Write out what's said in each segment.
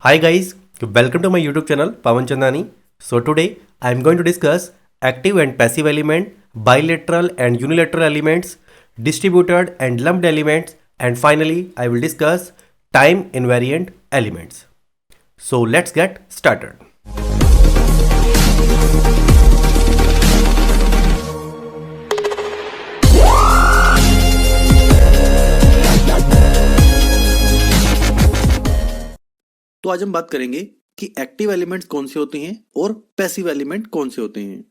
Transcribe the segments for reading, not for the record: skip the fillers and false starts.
Hi guys, welcome to my YouTube channel Pawan Chandani. So today I am going to discuss active and passive element, bilateral and unilateral elements, distributed and lumped elements, and finally I will discuss time invariant elements. So let's get started. तो आज हम बात करेंगे कि active elements कौन से होते हैं और पैसिव एलिमेंट कौन से होते हैं।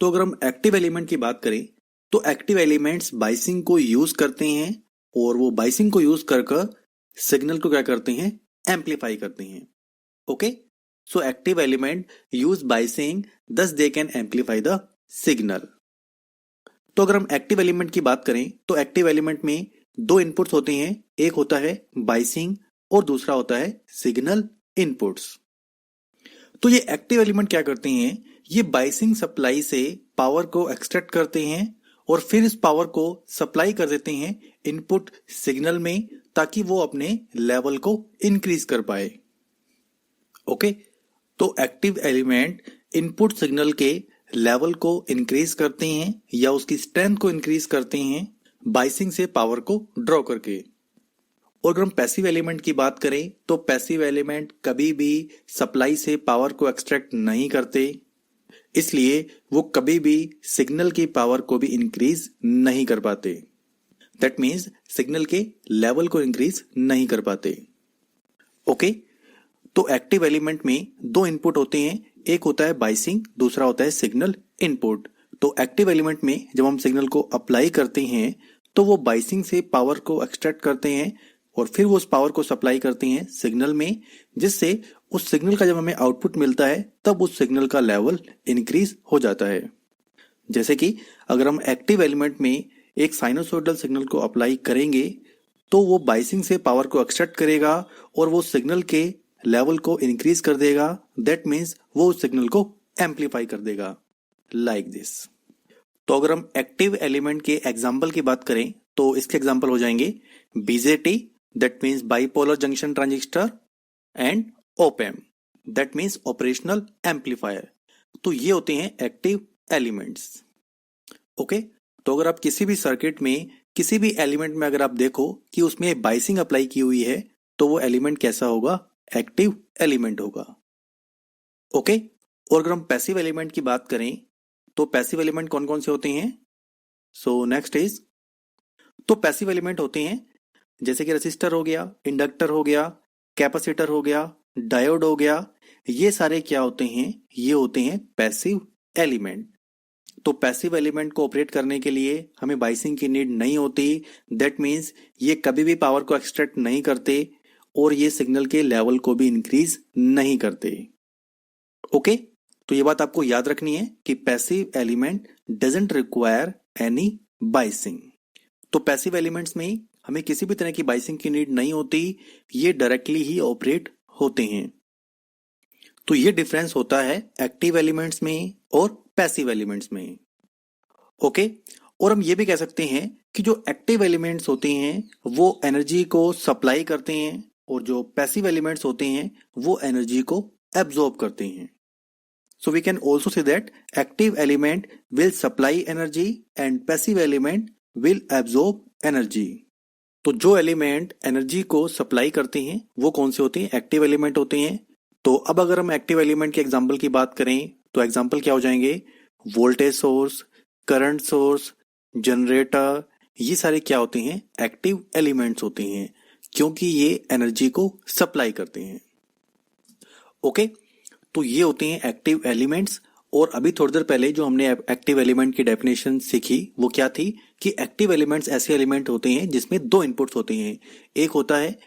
तो अगर हम एक्टिव एलिमेंट की बात करें तो एक्टिव एलिमेंट्स बाइसिंग को यूज करते हैं और वो बाइसिंग को यूज कर सिग्नल को क्या करते हैं, एम्पलीफाई करते हैं। Okay, so active element use biasing, thus they can amplify the signal. तो अगर हम एक्टिव एलिमेंट की बात करें तो एक्टिव एलिमेंट में दो इनपुट्स होते हैं, एक होता है बाइसिंग और दूसरा होता है सिग्नल इनपुट्स। तो ये एक्टिव एलिमेंट क्या करते हैं, ये बाइसिंग सप्लाई से पावर को एक्सट्रैक्ट करते हैं और फिर इस पावर को सप्लाई कर देते हैं इनपुट सिग्नल में, ताकि वो अपने लेवल को इंक्रीज कर पाए। ओके, तो एक्टिव एलिमेंट इनपुट सिग्नल के लेवल को इंक्रीज करते हैं या उसकी स्ट्रेंथ को इंक्रीज करते हैं बाइसिंग से पावर को ड्रॉ करके। और अगर हम पैसिव एलिमेंट की बात करें तो पैसिव एलिमेंट कभी भी सप्लाई से पावर को एक्सट्रैक्ट नहीं करते, इसलिए वो कभी भी सिग्नल की पावर को भी इंक्रीज नहीं कर पाते। दैट मीन्स सिग्नल के लेवल को इंक्रीज नहीं कर पाते। ओके, तो एक्टिव एलिमेंट में दो इनपुट होते हैं, एक होता है बाइसिंग, दूसरा होता है सिग्नल इनपुट। तो एक्टिव एलिमेंट में जब हम सिग्नल को अप्लाई करते हैं तो वो बाइसिंग से पावर को एक्सट्रैक्ट करते हैं और फिर वो उस पावर को सप्लाई करते हैं सिग्नल में, जिससे उस सिग्नल का जब हमें आउटपुट मिलता है तब उस सिग्नल का लेवल इंक्रीज हो जाता है। जैसे कि अगर हम एक्टिव एलिमेंट में एक साइनोसॉइडल सिग्नल को अप्लाई करेंगे तो वो बाइसिंग से पावर को एक्सट्रैक्ट करेगा और वो सिग्नल के लेवल को इंक्रीज कर देगा। दैट मीन्स वो उस सिग्नल को एम्पलीफाई कर देगा, लाइक दिस। तो अगर हम एक्टिव एलिमेंट के एग्जाम्पल की बात करें तो इसके एग्जाम्पल हो जाएंगे BJT, that means bipolar junction transistor, and op-amp, that means operational amplifier। तो ये होते हैं एक्टिव एलिमेंट्स। ओके, तो अगर आप किसी भी सर्किट में किसी भी एलिमेंट में अगर आप देखो कि उसमें बाइसिंग अप्लाई की हुई है तो वो एलिमेंट कैसा होगा, एक्टिव एलिमेंट होगा। ओके, और अगर हम पैसिव एलिमेंट की बात करें तो पैसिव एलिमेंट कौन कौन से होते हैं। सो नेक्स्ट इज, तो पैसिव एलिमेंट होते हैं जैसे कि रेसिस्टर हो गया, इंडक्टर हो गया, कैपेसिटर हो गया, डायोड हो गया, ये सारे क्या होते हैं, ये होते हैं पैसिव एलिमेंट। तो पैसिव एलिमेंट को ऑपरेट करने के लिए हमें बाइसिंग की नीड नहीं होती। दैट मीन्स ये कभी भी पावर को एक्सट्रैक्ट नहीं करते और ये सिग्नल के लेवल को भी इंक्रीज नहीं करते। ओके, तो ये बात आपको याद रखनी है कि passive element doesn't require any biasing. तो पैसिव एलिमेंट्स में हमें किसी भी तरह की बाइसिंग की नीड नहीं होती, ये डायरेक्टली ही ऑपरेट होते हैं। तो ये डिफरेंस होता है एक्टिव एलिमेंट्स में और पैसिव एलिमेंट्स में। ओके, और हम ये भी कह सकते हैं कि जो एक्टिव एलिमेंट्स होते हैं वो एनर्जी को सप्लाई करते हैं और जो पैसिव एलिमेंट्स होते हैं वो एनर्जी को एब्जॉर्ब करते हैं। So we can also say that active element will supply energy and passive element will absorb energy. तो जो एलिमेंट एनर्जी को सप्लाई करते हैं वो कौन से होते हैं, एक्टिव एलिमेंट होते हैं। तो अब अगर हम एक्टिव एलिमेंट के एग्जांपल की बात करें तो एग्जांपल क्या हो जाएंगे, voltage source, current source, generator, ये सारे क्या होते हैं, एक्टिव एलिमेंट्स होते हैं, क्योंकि ये एनर्जी को सप्लाई करते हैं। ओके, तो ये होते हैं एक्टिव एलिमेंट्स। और अभी थोड़ी देर पहले जो हमने एक्टिव एलिमेंट की डेफिनेशन सीखी वो क्या थी कि एक्टिव एलिमेंट्स ऐसे एलिमेंट होते हैं जिसमें दो इनपुट्स होते हैं, एक होता है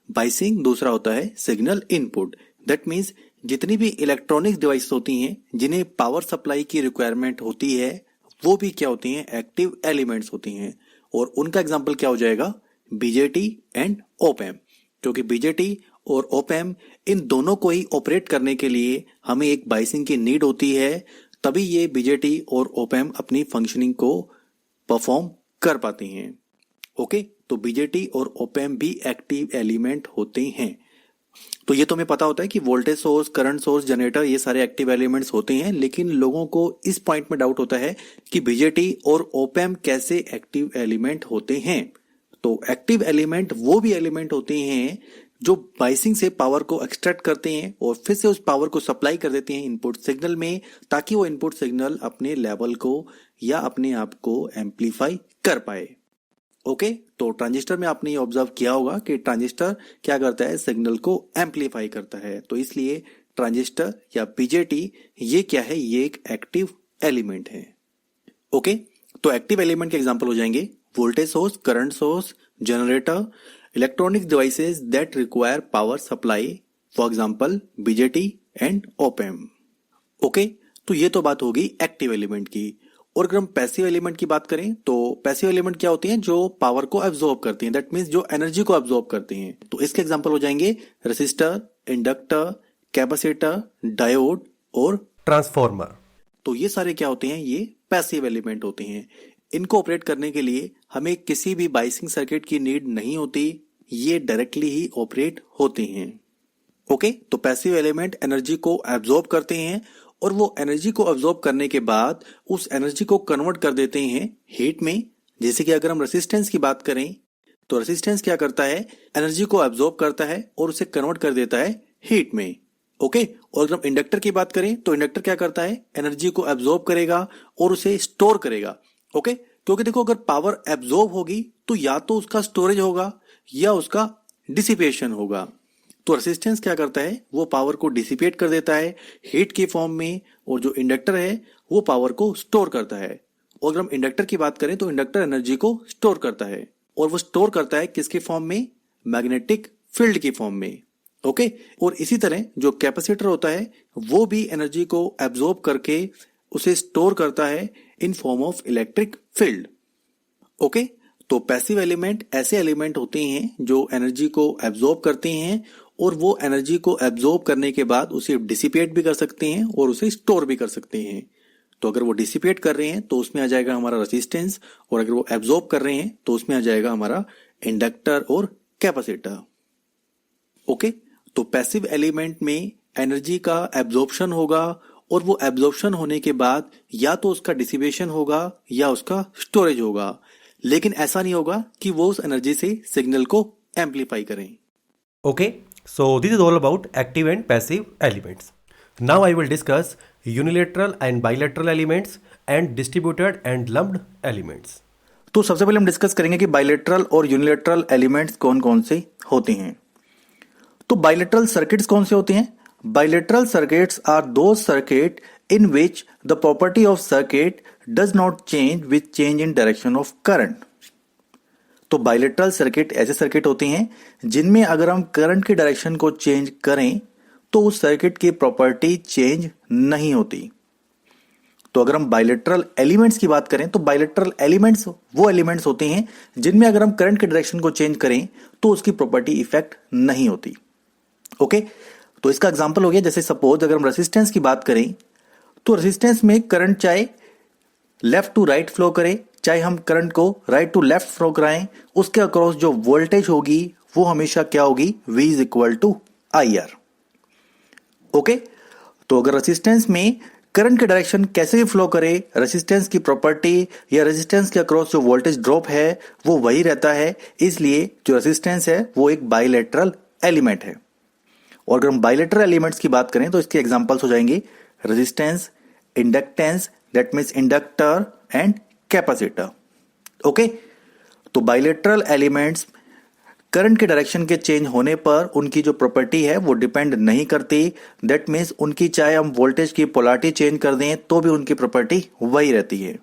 बाइसिंग, दूसरा होता है सिग्नल इनपुट। दैट मीन्स जितनी भी इलेक्ट्रॉनिक्स डिवाइस होती हैं जिन्हें पावर सप्लाई की रिक्वायरमेंट होती है वो भी क्या होती हैं, एक्टिव एलिमेंट्स होती हैं। और उनका एग्जाम्पल क्या हो जाएगा, बीजेटी एंड ओप-एम्प, क्योंकि बीजेटी और ओप-एम्प इन दोनों को ही ऑपरेट करने के लिए हमें एक बाइसिंग की नीड होती है, तभी ये बीजेटी और ओप-एम्प अपनी फंक्शनिंग को परफॉर्म कर पाते हैं। ओके, तो बीजेटी और ओप-एम्प भी एक्टिव एलिमेंट होते हैं। तो ये तो हमें पता होता है कि voltage source, current source, generator ये सारे एक्टिव एलिमेंट्स होते हैं, लेकिन लोगों को इस पॉइंट में डाउट होता है कि बीजेटी और ओपैम्प कैसे एक्टिव एलिमेंट होते हैं। तो एक्टिव एलिमेंट वो भी एलिमेंट होते हैं जो बाइसिंग से पावर को एक्सट्रैक्ट करते हैं और फिर से उस पावर को सप्लाई कर देते हैं इनपुट सिग्नल में, ताकि वो इनपुट सिग्नल अपने लेवल को या अपने आप को एम्पलीफाई कर पाए। ओके, तो ट्रांजिस्टर में आपने ये ऑब्जर्व किया होगा कि ट्रांजिस्टर क्या करता है, सिग्नल को एम्पलीफाई करता है। तो इसलिए ट्रांजिस्टर या बीजेटी ये क्या है, ये एक एक्टिव एलिमेंट है। ओके, तो एक्टिव एलिमेंट के एग्जांपल हो जाएंगे voltage source, current source, generator, electronic devices that require power supply, for example BJT and op-amp. Okay, तो ये तो बात होगी एक्टिव एलिमेंट की। और अगर हम पैसिव एलिमेंट की बात करें तो पैसिव एलिमेंट क्या होते हैं, जो पावर को एब्जॉर्ब करते हैं, दैट मीन्स जो एनर्जी को एब्जॉर्ब करते हैं। तो इसके एग्जांपल हो जाएंगे रेसिस्टर, इंडक्टर, कैपेसिटर, डायोड और ट्रांसफॉर्मर। तो ये सारे क्या होते हैं, ये पैसिव एलिमेंट होते हैं। इनको ऑपरेट करने के लिए हमें किसी भी बाइसिंग सर्किट की नीड नहीं होती, ये डायरेक्टली ही ऑपरेट होते हैं। ओके, तो पैसिव एलिमेंट एनर्जी को एब्जॉर्ब करते हैं और वो एनर्जी को एब्जॉर्ब करने के बाद उस एनर्जी को कन्वर्ट कर देते हैं हीट में। जैसे कि अगर हम रेसिस्टेंस की बात करें तो रेसिस्टेंस क्या करता है, एनर्जी को एब्जॉर्ब करता है और उसे कन्वर्ट कर देता है हीट में। ओके, और अगर हम इंडक्टर की बात करें तो इंडक्टर क्या करता है, एनर्जी को एब्जॉर्ब करेगा और उसे स्टोर करेगा। ओके, क्योंकि देखो अगर पावर एब्जॉर्ब होगी तो या तो उसका स्टोरेज होगा या उसका डिसिपेशन होगा। तो रेसिस्टेंस क्या करता है, वो पावर को डिसिपेट कर देता है हीट के फॉर्म में, और जो इंडक्टर है वो पावर को स्टोर करता है। और अगर हम इंडक्टर की बात करें तो इंडक्टर एनर्जी को स्टोर करता है, और वो स्टोर करता है किसके फॉर्म में, मैग्नेटिक फील्ड की फॉर्म में। ओके, और इसी तरह जो कैपेसिटर होता है वो भी एनर्जी को एब्जॉर्ब करके उसे स्टोर करता है in form of electric field. Okay, तो पैसिव एलिमेंट ऐसे एलिमेंट होते हैं जो एनर्जी को एब्जॉर्ब करते हैं और वो एनर्जी को एब्जॉर्ब करने के बाद उसे डिसिपेट भी कर सकते हैं और उसे स्टोर भी कर सकते हैं। तो अगर वो डिसिपेट कर रहे हैं तो उसमें आ जाएगा हमारा रेसिस्टेंस, और अगर वो एब्जॉर्ब कर रहे हैं तो उसमें आ जाएगा हमारा इंडक्टर और कैपेसिटर। ओके, तो पैसिव एलिमेंट में एनर्जी का एब्जॉर्प्शन होगा और वो एब्जॉर्प्शन होने के बाद या तो उसका डिसिपेशन होगा या उसका स्टोरेज होगा, लेकिन ऐसा नहीं होगा कि वो उस एनर्जी से सिग्नल को एम्पलीफाई करें। Okay, so this is all about active and passive elements. Now I will discuss unilateral and bilateral elements and distributed and lumped elements. तो सबसे पहले हम डिस्कस करेंगे कि बाइलेटरल और यूनिलेटरल एलिमेंट्स कौन कौन से होते हैं। तो बाइलेटरल सर्किट्स कौन से होते हैं? Bilateral circuits are those circuit in which the property of circuit does not change with change in direction of current. तो बाइलेटरल सर्किट ऐसे सर्किट होते हैं जिनमें अगर हम करंट की डायरेक्शन को चेंज करें तो उस सर्किट की प्रॉपर्टी चेंज नहीं होती। तो अगर हम बाइलेटरल एलिमेंट्स की बात करें तो बाइलेटरल एलिमेंट्स वो एलिमेंट्स होते हैं जिनमें अगर हम करंट की डायरेक्शन को चेंज करें तो उसकी प्रॉपर्टी इफेक्ट नहीं होती। ओके, तो इसका एग्जांपल हो गया, जैसे सपोज अगर हम रेसिस्टेंस की बात करें तो रेसिस्टेंस में करंट चाहे लेफ्ट टू राइट फ्लो करे, चाहे हम करंट को राइट टू लेफ्ट फ्लो कराएं, उसके अक्रॉस जो वोल्टेज होगी वो हमेशा क्या होगी, V is equal to IR। Okay, तो अगर रेसिस्टेंस में करंट की डायरेक्शन कैसे भी फ्लो करे, रेसिस्टेंस की प्रॉपर्टी या रेसिस्टेंस के अक्रॉस जो वोल्टेज ड्रॉप है वो वही रहता है, इसलिए जो रेसिस्टेंस है वो एक बाइलेटरल एलिमेंट है। और अगर हम बाइलेटरल एलिमेंट्स की बात करें तो इसके एग्जांपल्स हो जाएंगे resistance, inductance, that means inductor and capacitor. Okay, तो बाइलेटरल एलिमेंट्स करंट के डायरेक्शन के चेंज होने पर उनकी जो प्रॉपर्टी है वो डिपेंड नहीं करती, दैट मीन्स उनकी चाहे हम वोल्टेज की पोलैरिटी चेंज कर दें तो भी उनकी प्रॉपर्टी वही रहती है।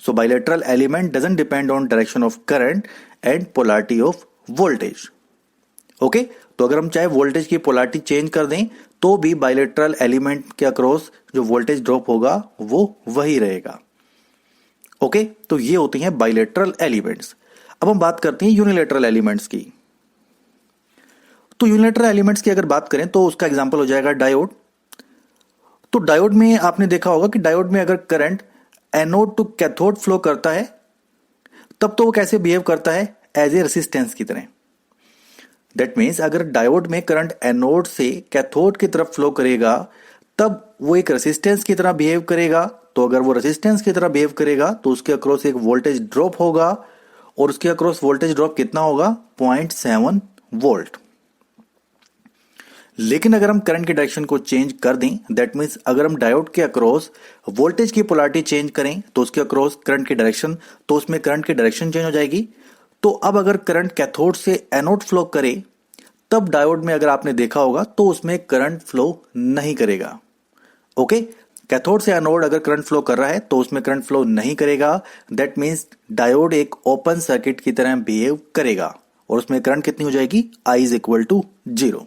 So bilateral element doesn't depend on direction of current and polarity of voltage. Okay, तो अगर हम चाहे वोल्टेज की पोलैरिटी चेंज कर दें तो भी बाइलेटरल एलिमेंट के अक्रॉस जो वोल्टेज ड्रॉप होगा वो वही रहेगा। ओके, तो ये होते हैं बाइलेटरल एलिमेंट्स। अब हम बात करते हैं यूनिलेटरल एलिमेंट्स की। तो यूनिलेटरल एलिमेंट्स की अगर बात करें तो उसका एग्जांपल हो जाएगा डायोड। तो डायोड में आपने देखा होगा कि डायोड में अगर current anode to cathode flow करता है तब तो वो कैसे बिहेव करता है, एज ए रेसिस्टेंस की तरह। दैट मीन्स अगर डायोड में करंट एनोड से कैथोड की तरफ फ्लो करेगा तब वो एक रेसिस्टेंस की तरह बिहेव करेगा। तो अगर वो रेसिस्टेंस की तरह बिहेव करेगा तो उसके अक्रॉस एक वोल्टेज ड्रॉप होगा और उसके अक्रॉस वोल्टेज ड्रॉप कितना होगा? 0.7 वोल्ट। लेकिन अगर हम करंट के डायरेक्शन को चेंज कर दें, दैट मीन्स अगर हम डायोड के अक्रॉस वोल्टेज की पोलैरिटी चेंज करें तो उसके अक्रॉस करंट की डायरेक्शन, तो उसमें करंट की डायरेक्शन चेंज हो जाएगी। तो अब अगर करंट कैथोड से एनोड फ्लो करे तब डायोड में अगर आपने देखा होगा तो उसमें करंट फ्लो नहीं करेगा। ओके, कैथोड से एनोड अगर करंट फ्लो कर रहा है तो उसमें करंट फ्लो नहीं करेगा। दैट मीन्स डायोड एक ओपन सर्किट की तरह बिहेव करेगा और उसमें करंट कितनी हो जाएगी? I is equal to 0।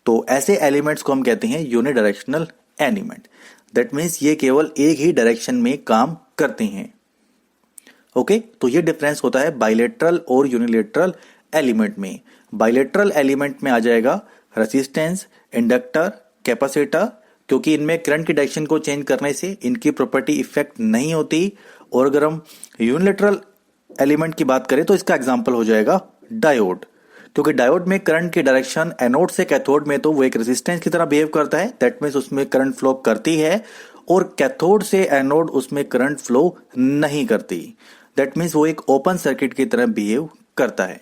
तो ऐसे एलिमेंट्स को हम कहते हैं यूनिडायरेक्शनल एलिमेंट। दैट मीन्स ये केवल एक ही डायरेक्शन में काम करते हैं। ओके, तो ये डिफरेंस होता है बाइलेटरल और यूनिलेटरल एलिमेंट में। बाइलेटरल एलिमेंट में आ जाएगा रेसिस्टेंस, इंडक्टर, कैपेसिटर, क्योंकि इनमें करंट की डायरेक्शन को चेंज करने से इनकी प्रॉपर्टी इफेक्ट नहीं होती। और अगर हम यूनिलेटरल एलिमेंट की बात करें तो इसका एग्जांपल हो जाएगा डायोड, क्योंकि डायोड में करंट की डायरेक्शन एनोड से कैथोड में तो वो एक रेजिस्टेंस की तरह बिहेव करता है। दैट मीन्स उसमें करंट फ्लो करती है और कैथोड से एनोड उसमें करंट फ्लो नहीं करती। दैट मीन्स वो एक ओपन सर्किट की तरह बिहेव करता है।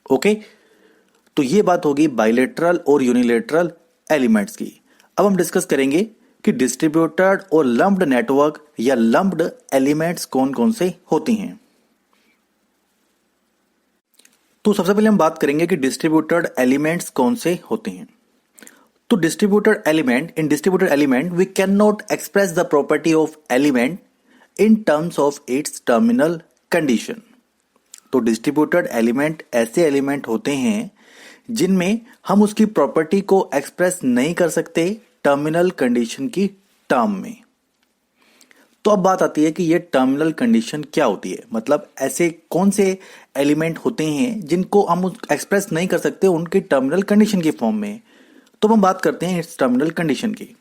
ओके, तो ये बात होगी बाइलेटरल और यूनिलेटरल एलिमेंट्स की। अब हम डिस्कस करेंगे कि डिस्ट्रीब्यूटेड और लंप्ड नेटवर्क या लंप्ड एलिमेंट्स कौन कौन से होती हैं। तो सबसे पहले हम बात करेंगे कि डिस्ट्रीब्यूटेड एलिमेंट्स कौन से होते हैं। तो distributed element, in distributed element we can not express the property of element in terms of its terminal condition. तो डिस्ट्रीब्यूटेड एलिमेंट ऐसे एलिमेंट होते हैं जिनमें हम उसकी प्रॉपर्टी को एक्सप्रेस नहीं कर सकते टर्मिनल कंडीशन की टर्म में। तो अब बात आती है कि ये टर्मिनल कंडीशन क्या होती है, मतलब ऐसे कौन से एलिमेंट होते हैं जिनको हम एक्सप्रेस नहीं कर सकते उनकी टर्मिनल कंडीशन की फॉर्म में। तो हम बात करते हैं इस टर्मिनल कंडीशन की।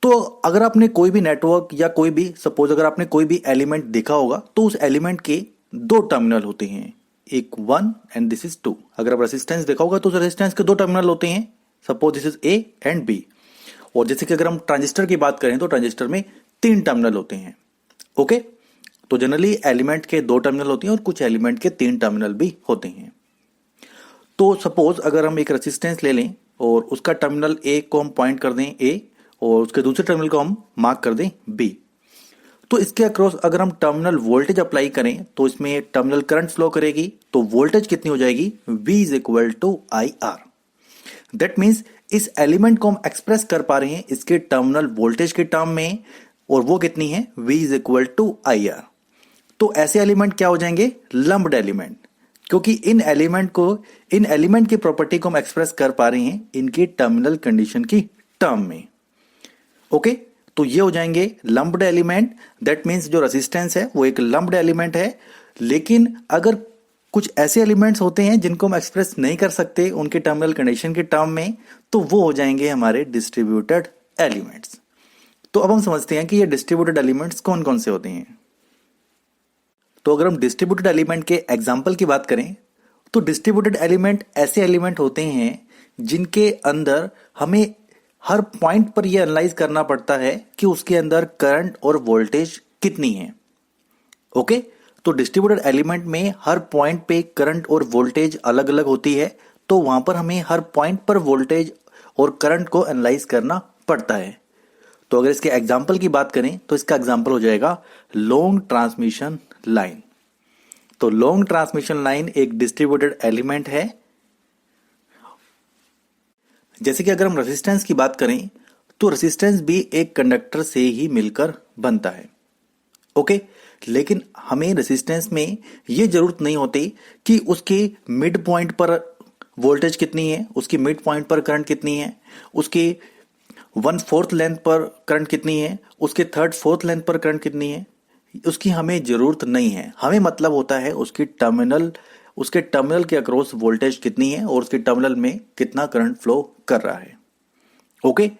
तो अगर आपने कोई भी नेटवर्क या कोई भी, सपोज अगर आपने कोई भी एलिमेंट देखा होगा तो उस एलिमेंट के दो टर्मिनल होते हैं, एक 1 एंड दिस इज 2। अगर आप रेसिस्टेंस देखा होगा तो उस रेसिस्टेंस के दो टर्मिनल होते हैं, suppose this is A and B। और जैसे कि अगर हम ट्रांजिस्टर की बात करें तो ट्रांजिस्टर में 3 टर्मिनल होते हैं। ओके, तो जनरली एलिमेंट के 2 टर्मिनल होते हैं और कुछ एलिमेंट के 3 टर्मिनल भी होते हैं। तो सपोज अगर हम एक रेसिस्टेंस ले लें और उसका टर्मिनल A को हम पॉइंट कर दें A और उसके दूसरे टर्मिनल को हम मार्क कर दें B, तो इसके अक्रॉस अगर हम टर्मिनल वोल्टेज अप्लाई करें तो इसमें टर्मिनल करंट फ्लो करेगी। तो वोल्टेज कितनी हो जाएगी? V is equal to IR। That means इस एलिमेंट को हम एक्सप्रेस कर पा रहे हैं इसके टर्मिनल वोल्टेज के टर्म में, और वो कितनी है? V is equal to IR। तो ऐसे एलिमेंट क्या हो जाएंगे? लंप्ड एलिमेंट, क्योंकि इन एलिमेंट की प्रॉपर्टी को हम एक्सप्रेस कर पा रहे हैं इनकी टर्मिनल कंडीशन की टर्म में। ओके, तो ये हो जाएंगे लंप्ड एलिमेंट। दैट मीन्स जो रेजिस्टेंस है वो एक लंप्ड एलिमेंट है। लेकिन अगर कुछ ऐसे एलिमेंट्स होते हैं जिनको हम एक्सप्रेस नहीं कर सकते उनके टर्मिनल कंडीशन के टर्म में, तो वो हो जाएंगे हमारे डिस्ट्रीब्यूटेड एलिमेंट्स। तो अब हम समझते हैं कि ये डिस्ट्रीब्यूटेड एलिमेंट्स कौन कौन से होते हैं। तो अगर हम डिस्ट्रीब्यूटेड एलिमेंट के एग्जाम्पल की बात करें तो डिस्ट्रीब्यूटेड एलिमेंट ऐसे एलिमेंट होते हैं जिनके अंदर हमें हर पॉइंट पर यह एनालाइज करना पड़ता है कि उसके अंदर करंट और वोल्टेज कितनी है। ओके, तो डिस्ट्रीब्यूटेड एलिमेंट में हर पॉइंट पे करंट और वोल्टेज अलग अलग होती है, तो वहां पर हमें हर पॉइंट पर वोल्टेज और करंट को एनालाइज करना पड़ता है। तो अगर इसके एग्जाम्पल की बात करें तो इसका एग्जाम्पल हो जाएगा लॉन्ग ट्रांसमिशन लाइन। तो लॉन्ग ट्रांसमिशन लाइन एक डिस्ट्रीब्यूटेड एलिमेंट है। जैसे कि अगर हम रेजिस्टेंस की बात करें तो रेजिस्टेंस भी एक कंडक्टर से ही मिलकर बनता है। ओके, लेकिन हमें रेजिस्टेंस में यह जरूरत नहीं होती कि उसके मिड पॉइंट पर वोल्टेज कितनी है, उसकी मिड पॉइंट पर करंट कितनी है, उसकी 1/4 लेंथ पर करंट कितनी है, उसके 3/4 लेंथ पर करंट कितनी है, उसकी हमें जरूरत नहीं है। हमें मतलब होता है उसके टर्मिनल के अक्रॉस वोल्टेज कितनी है और उसके टर्मिनल में कितना करंट फ्लो कर रहा है। ओके,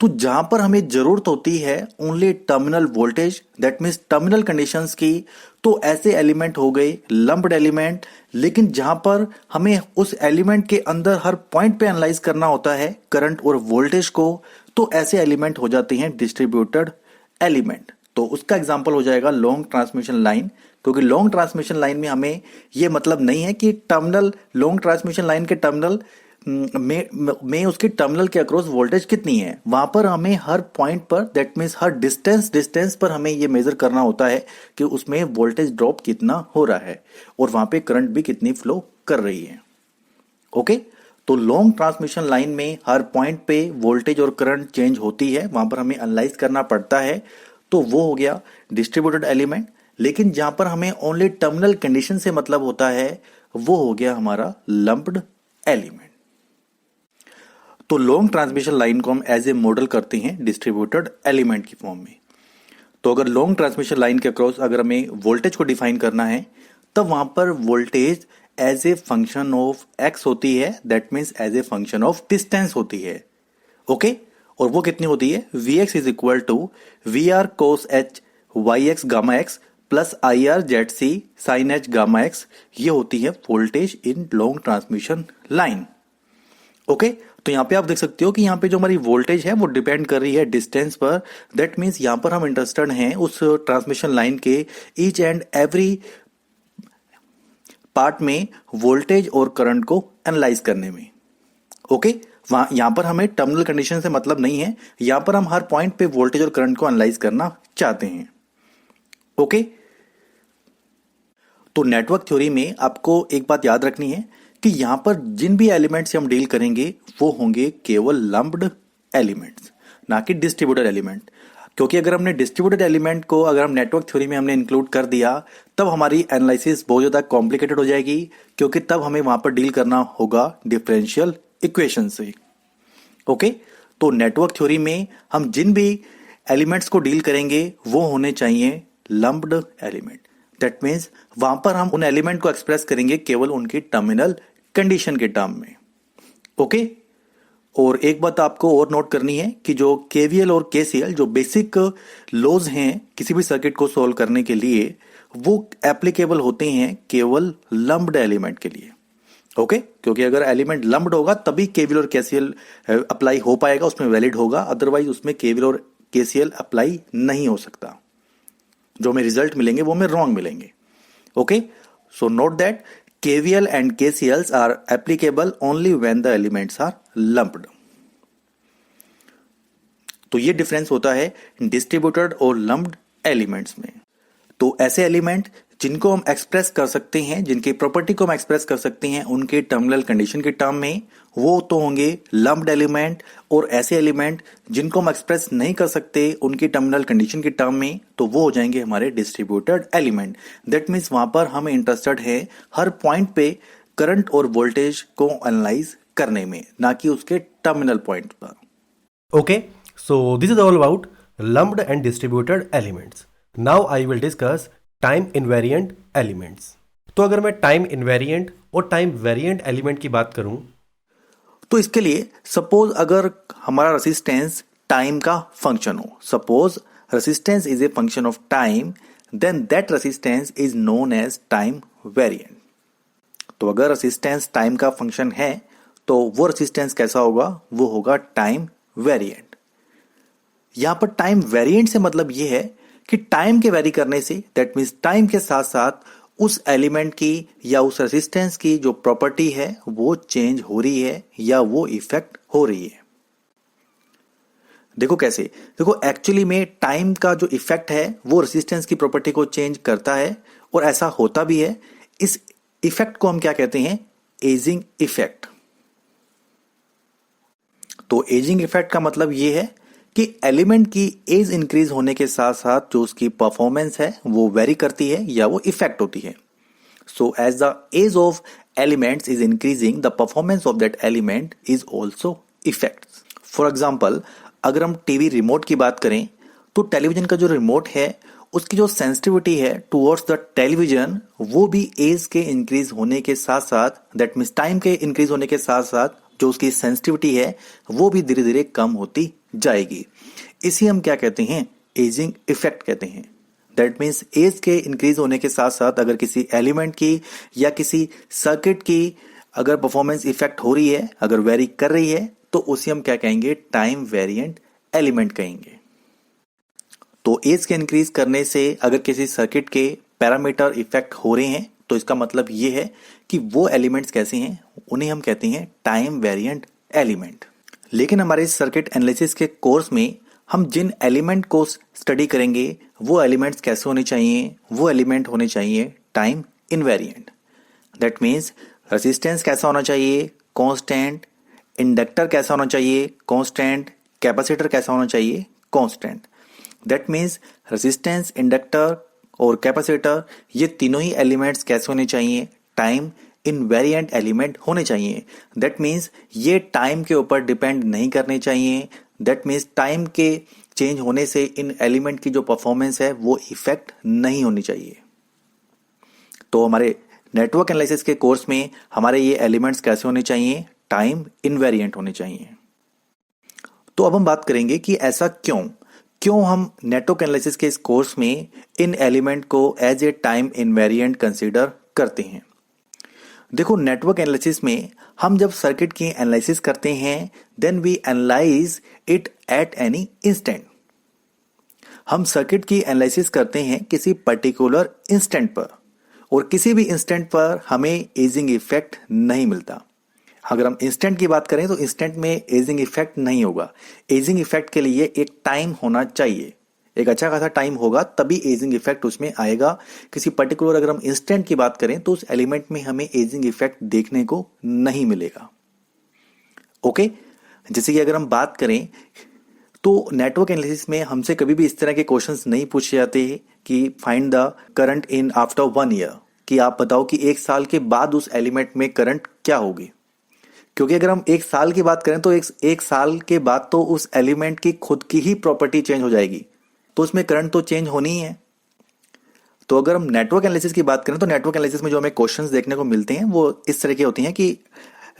तो जहां पर हमें जरूरत होती है only terminal voltage, that means terminal conditions की, तो ऐसे एलिमेंट हो गए लंप्ड एलिमेंट। लेकिन जहां पर हमें उस एलिमेंट के अंदर हर पॉइंट पे एनालाइज करना होता है करंट और वोल्टेज को, तो ऐसे एलिमेंट हो जाते हैं डिस्ट्रीब्यूटेड एलिमेंट। तो उसका एग्जांपल हो जाएगा लॉन्ग ट्रांसमिशन लाइन, क्योंकि लॉन्ग ट्रांसमिशन लाइन में हमें ये मतलब नहीं है कि टर्मिनल, लॉन्ग ट्रांसमिशन लाइन के टर्मिनल में उसकी टर्मिनल के अक्रॉस वोल्टेज कितनी है। वहां पर हमें हर पॉइंट पर, दैट मीन्स हर डिस्टेंस पर हमें ये मेजर करना होता है कि उसमें वोल्टेज ड्रॉप कितना हो रहा है और वहां पे करंट भी कितनी फ्लो कर रही है। ओके, तो लॉन्ग ट्रांसमिशन लाइन में हर पॉइंट पे वोल्टेज और करंट चेंज होती है, वहां पर हमें एनालाइज करना पड़ता है, तो वो हो गया डिस्ट्रीब्यूटेड एलिमेंट। लेकिन जहां पर हमें ओनली टर्मिनल कंडीशन से मतलब होता है, वो हो गया हमारा लंप्ड एलिमेंट। तो लॉन्ग ट्रांसमिशन लाइन को हम एज ए मॉडल करते हैं डिस्ट्रीब्यूटेड एलिमेंट की फॉर्म में। तो अगर लॉन्ग ट्रांसमिशन लाइन के अक्रॉस अगर हमें वोल्टेज को डिफाइन करना है, तब वहां पर voltage as a function of x होती है, that means as a function of distance होती है। ओके, और वो कितनी होती है, V x is equal to V R cos h y x gamma x plus I R Z C sine h gamma x. ये होती है voltage in long transmission line. Okay, तो यहां पे आप देख सकते हो कि यहां पे जो हमारी वोल्टेज है वो डिपेंड कर रही है डिस्टेंस पर। दैट मीन्स यहां पर हम इंटरेस्टेड हैं उस ट्रांसमिशन लाइन के ईच एंड एवरी पार्ट में वोल्टेज और करंट को एनालाइज करने में। ओके, वहां यहां पर हमें टर्मिनल कंडीशन से मतलब नहीं है, यहां पर हम हर पॉइंट पे वोल्टेज और करंट को एनालाइज करना चाहते हैं। ओके, तो नेटवर्क थ्योरी में आपको एक बात याद रखनी है कि यहां पर जिन भी एलिमेंट से हम डील करेंगे वो होंगे केवल लंप्ड एलिमेंट्स, ना कि डिस्ट्रीब्यूटेड एलिमेंट। क्योंकि अगर हमने डिस्ट्रीब्यूटेड एलिमेंट को अगर हम नेटवर्क थ्योरी में हमने इंक्लूड कर दिया, तब हमारी एनालिसिस बहुत ज्यादा कॉम्प्लिकेटेड हो जाएगी, क्योंकि तब हमें वहां पर डील करना होगा डिफरेंशियल इक्वेशन से। ओके, तो नेटवर्क थ्योरी में हम जिन भी एलिमेंट्स को डील करेंगे वो होने चाहिए लंप्ड एलिमेंट। दैट मीन्स वहां पर हम उन एलिमेंट को एक्सप्रेस करेंगे केवल उनकी टर्मिनल कंडीशन के टर्म में। ओके, और एक बात आपको और नोट करनी है कि जो केवीएल और केसीएल जो बेसिक लॉज हैं किसी भी सर्किट को सॉल्व करने के लिए, वो एप्लीकेबल होते हैं केवल लंप्ड एलिमेंट के लिए। ओके, क्योंकि अगर एलिमेंट लंप्ड होगा तभी केवीएल और केसीएल अप्लाई हो पाएगा, उसमें वैलिड होगा, अदरवाइज उसमें केवीएल और केसीएल अप्लाई नहीं हो सकता। जो हमें रिजल्ट मिलेंगे वो हमें रॉन्ग मिलेंगे। Okay, so note that KVL and KCLs are applicable only when the elements are lumped. तो ये डिफरेंस होता है डिस्ट्रीब्यूटेड और लंप्ड एलिमेंट्स में। तो ऐसे एलिमेंट जिनको हम एक्सप्रेस कर सकते हैं, जिनकी प्रॉपर्टी को हम एक्सप्रेस कर सकते हैं उनके टर्मिनल कंडीशन के टर्म में, वो तो होंगे लंप्ड एलिमेंट। और ऐसे एलिमेंट जिनको हम एक्सप्रेस नहीं कर सकते उनकी टर्मिनल कंडीशन के टर्म में, तो वो हो जाएंगे हमारे डिस्ट्रीब्यूटेड एलिमेंट। दैट मीन्स वहां पर हम इंटरेस्टेड हैं हर पॉइंट पे करंट और वोल्टेज को एनालाइज करने में, ना कि उसके टर्मिनल पॉइंट पर। Okay, so this is all about lumped and distributed elements. Now I will discuss time invariant elements. तो अगर मैं टाइम इनवेरिएंट और टाइम वेरिएंट एलिमेंट की बात करूं, तो इसके लिए सपोज अगर हमारा रेसिस्टेंस टाइम का फंक्शन हो, suppose resistance is a function of time, then that resistance is known as time variant. तो अगर रेसिस्टेंस टाइम का फंक्शन है तो वो रेसिस्टेंस कैसा होगा, वो होगा टाइम वेरिएंट। यहां पर टाइम वेरिएंट से मतलब ये है कि टाइम के वेरी करने से, दैट मीन्स टाइम के साथ साथ उस एलिमेंट की या उस रेसिस्टेंस की जो प्रॉपर्टी है वो चेंज हो रही है या वो इफेक्ट हो रही है। देखो कैसे, देखो एक्चुअली में टाइम का जो इफेक्ट है वो रेसिस्टेंस की प्रॉपर्टी को चेंज करता है, और ऐसा होता भी है। इस इफेक्ट को हम क्या कहते हैं, एजिंग इफेक्ट। तो एजिंग इफेक्ट का मतलब ये है कि एलिमेंट की एज इंक्रीज होने के साथ साथ जो उसकी परफॉर्मेंस है वो वेरी करती है या वो इफेक्ट होती है। So as the age of elements is increasing, the performance of that element is also effect. For example, अगर हम टीवी रिमोट की बात करें तो टेलीविजन का जो रिमोट है उसकी जो सेंसिटिविटी है टुवर्ड्स द टेलीविजन, वो भी एज के इंक्रीज होने के साथ साथ, दैट मीन्स टाइम के इंक्रीज होने के साथ साथ जो उसकी सेंसिटिविटी है वो भी धीरे धीरे कम होती जाएगी। इसी हम क्या कहते हैं, एजिंग इफेक्ट कहते हैं। दैट मीन्स एज के इंक्रीज होने के साथ साथ अगर किसी एलिमेंट की या किसी सर्किट की अगर परफॉर्मेंस इफेक्ट हो रही है, अगर वेरी कर रही है, तो उसे हम क्या कहेंगे, टाइम वेरिएंट एलिमेंट कहेंगे। तो एज के इंक्रीज करने से अगर किसी सर्किट के पैरामीटर इफेक्ट हो रहे हैं तो इसका मतलब ये है कि वो एलिमेंट्स कैसे हैं, उन्हें हम कहते हैं टाइम वेरिएंट एलिमेंट। लेकिन हमारे सर्किट एनालिसिस के कोर्स में हम जिन एलिमेंट को स्टडी करेंगे वो एलिमेंट्स कैसे होने चाहिए, वो एलिमेंट होने चाहिए time invariant. That means resistance कैसा होना चाहिए, कांस्टेंट, इंडक्टर कैसा होना चाहिए, कांस्टेंट, कैपेसिटर कैसा होना चाहिए, constant. That means resistance, inductor और कैपेसिटर ये तीनों ही एलिमेंट्स कैसे होने चाहिए, टाइम इनवेरिएंट एलिमेंट होने चाहिए। दैट मीन्स ये टाइम के ऊपर डिपेंड नहीं करने चाहिए। दैट मीन्स टाइम के चेंज होने से इन एलिमेंट की जो परफॉर्मेंस है वो इफेक्ट नहीं होनी चाहिए। तो हमारे नेटवर्क एनालिसिस के कोर्स में हमारे ये एलिमेंट्स कैसे होने चाहिए, टाइम इनवेरिएंट होने चाहिए। तो अब हम बात करेंगे कि ऐसा क्यों हम नेटवर्क एनालिसिस के इस कोर्स में इन एलिमेंट को as a time invariant consider करते हैं। देखो, नेटवर्क एनालिसिस में हम जब सर्किट की एनालिसिस करते हैं then we analyse it at any instant. हम सर्किट की एनालिसिस करते हैं किसी पर्टिकुलर इंस्टेंट पर, और किसी भी इंस्टेंट पर हमें एजिंग इफेक्ट नहीं मिलता। अगर हम इंस्टेंट की बात करें तो इंस्टेंट में एजिंग इफेक्ट नहीं होगा। एजिंग इफेक्ट के लिए एक टाइम होना चाहिए, एक अच्छा खासा टाइम होगा तभी एजिंग इफेक्ट उसमें आएगा। किसी पर्टिकुलर अगर हम इंस्टेंट की बात करें तो उस एलिमेंट में हमें एजिंग इफेक्ट देखने को नहीं मिलेगा। ओके, जैसे कि अगर हम बात करें तो नेटवर्क एनालिसिस में हमसे कभी भी इस तरह के क्वेश्चंस नहीं पूछे जाते कि find the current in after 1 year, कि आप बताओ कि 1 साल के बाद उस एलिमेंट में करंट क्या होगी। क्योंकि अगर हम 1 साल की बात करें तो एक साल के बाद तो उस एलिमेंट की खुद की ही प्रॉपर्टी चेंज हो जाएगी, तो उसमें करंट तो चेंज होनी ही है। तो अगर हम नेटवर्क एनालिसिस की बात करें तो नेटवर्क एनालिसिस में जो हमें क्वेश्चंस देखने को मिलते हैं वो इस तरह के होते हैं कि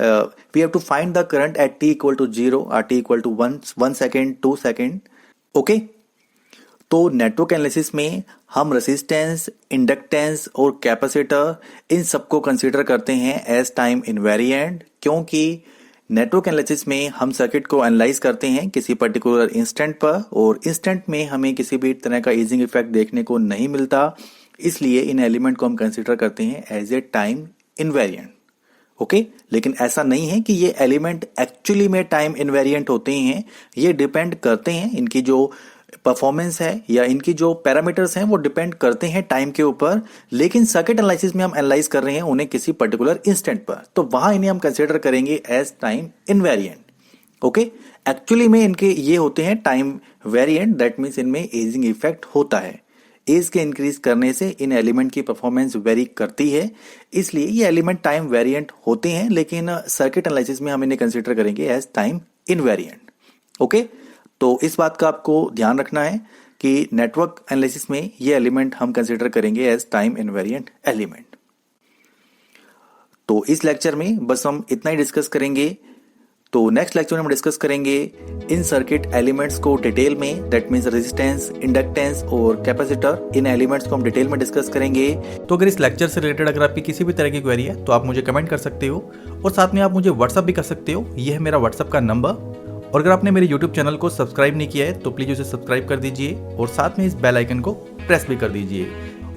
we have to find the current at t equal to 0 और t equal to 1 second 2 second. Okay, तो नेटवर्क एनालिसिस में हम रेजिस्टेंस, इंडक्टेंस और कैपेसिटर इन सबको कंसीडर करते हैं एज टाइम इनवेरिएंट, क्योंकि नेटवर्क एनालिसिस में हम सर्किट को एनालाइज करते हैं किसी पर्टिकुलर इंस्टेंट पर, और इंस्टेंट में हमें किसी भी तरह का एजिंग इफेक्ट देखने को नहीं मिलता। इसलिए इन एलिमेंट को हम कंसीडर करते हैं as a time invariant. Okay, लेकिन ऐसा नहीं है कि ये एलिमेंट एक्चुअली में टाइम इनवेरिएंट होते हैं। ये डिपेंड करते हैं, इनकी जो परफॉर्मेंस है या इनकी जो पैरामीटर्स हैं वो डिपेंड करते हैं टाइम के ऊपर। लेकिन सर्किट एनालिसिस में हम एनालाइज कर रहे हैं उन्हें किसी पर्टिकुलर इंस्टेंट पर, तो वहां इन्हें हम कंसीडर करेंगे as time invariant. Okay, actually में इनके ये होते हैं टाइम वेरिएंट। दैट मीन्स इनमें एजिंग इफेक्ट होता है। एज के इंक्रीज करने से इन एलिमेंट की परफॉर्मेंस वेरी करती है, इसलिए ये एलिमेंट टाइम वेरिएंट होते हैं। लेकिन सर्किट एनालिसिस में हम इन्हें कंसीडर करेंगे एज टाइम इनवेरिएंट। ओके, तो इस बात का आपको ध्यान रखना है कि नेटवर्क एनालिसिस में ये एलिमेंट हम कंसीडर करेंगे एज टाइम इनवेरिएंट एलिमेंट। तो इस लेक्चर में बस हम इतना ही डिस्कस करेंगे। तो नेक्स्ट लेक्चर में हम डिस्कस करेंगे इन सर्किट एलिमेंट्स को डिटेल में। दैट मीन्स रेजिस्टेंस, इंडक्टेंस और कैपेसिटर, इन एलिमेंट्स को हम डिटेल में डिस्कस करेंगे। तो अगर इस लेक्चर से रिलेटेड अगर आपकी किसी भी तरह की क्वेरी है तो आप मुझे कमेंट कर सकते हो, और साथ में आप मुझे व्हाट्सअप भी कर सकते हो। ये है मेरा व्हाट्सअप का नंबर। और अगर आपने मेरे YouTube चैनल को सब्सक्राइब नहीं किया है तो प्लीज़ उसे सब्सक्राइब कर दीजिए, और साथ में इस बेल आइकन को प्रेस भी कर दीजिए।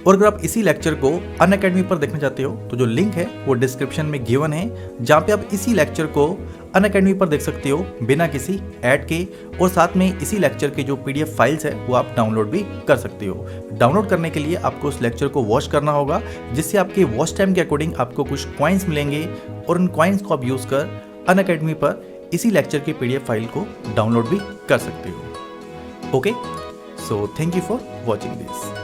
और अगर आप इसी लेक्चर को अनअकैडमी पर देखना चाहते हो तो जो लिंक है वो डिस्क्रिप्शन में गिवन है, जहाँ पे आप इसी लेक्चर को अनअकैडमी पर देख सकते हो बिना किसी ऐड के। और साथ में इसी लेक्चर के जो PDF फाइल्स है वो आप डाउनलोड भी कर सकते हो। डाउनलोड करने के लिए आपको उस लेक्चर को वॉच करना होगा, जिससे आपके वॉच टाइम के अकॉर्डिंग आपको कुछ कॉइन्स मिलेंगे, और उन कॉइन्स को आप यूज़ कर अनअकैडमी पर इसी लेक्चर की PDF फाइल को डाउनलोड भी कर सकते हो। Okay, so thank you for watching this.